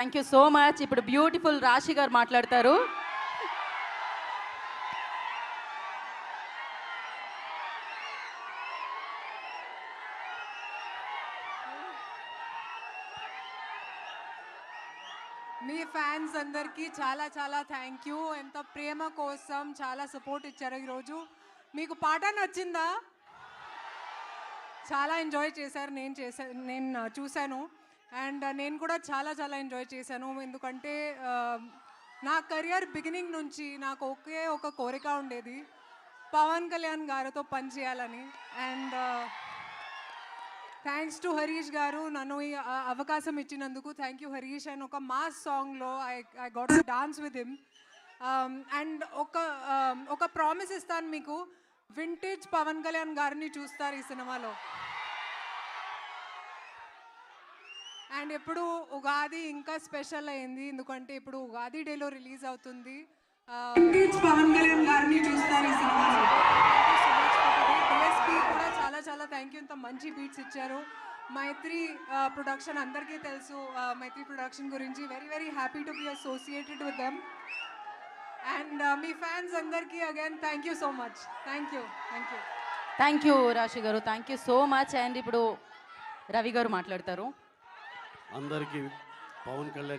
Thank you so much. ఇప్పుడు beautiful రాశి గారు మాట్లాడతారు. మీ ఫ్యాన్స్ అందరికీ చాలా చాలా థ్యాంక్ యూ. ఎంత ప్రేమ కోసం చాలా సపోర్ట్ ఇచ్చారు ఈరోజు. మీకు పాట నచ్చిందా? చాలా ఎంజాయ్ చేశారు. నేను చూశాను. అండ్ నేను కూడా చాలా చాలా ఎంజాయ్ చేశాను. ఎందుకంటే నా కెరియర్ బిగినింగ్ నుంచి నాకు ఒకే ఒక కోరిక ఉండేది, పవన్ కళ్యాణ్ గారితో పనిచేయాలని. అండ్ థ్యాంక్స్ టు హరీష్ గారు నన్ను ఈ అవకాశం ఇచ్చినందుకు. Thank you Harish. అండ్ ఒక మాస్ సాంగ్లో I got to dance with him. And ఒక ప్రామిస్ ఇస్తాను మీకు, వింటేజ్ పవన్ కళ్యాణ్ గారిని చూస్తారు ఈ సినిమాలో. అండ్ ఇప్పుడు ఉగాది ఇంకా స్పెషల్ అయింది, ఎందుకంటే ఇప్పుడు ఉగాది డేలో రిలీజ్ అవుతుంది. వింటేజ్ పవన్ కళ్యాణ్ గారిని చూస్తారు ఈ సినిమాలో. డిఎస్పీ కూడా చాలా చాలా థ్యాంక్ యూ. ఇంత మంచి బీట్స్ ఇచ్చారు. మైత్రి ప్రొడక్షన్ అందరికీ తెలుసు. మైత్రి ప్రొడక్షన్ గురించి very very happy to be associated with them. And మీ ఫ్యాన్స్ అందరికీ again thank you so much. Thank you. Thank you Rashi garu, thank you so much. And ఇప్పుడు రవి గారు మాట్లాడతారు. అందరికీ పవన్ కళ్యాణ్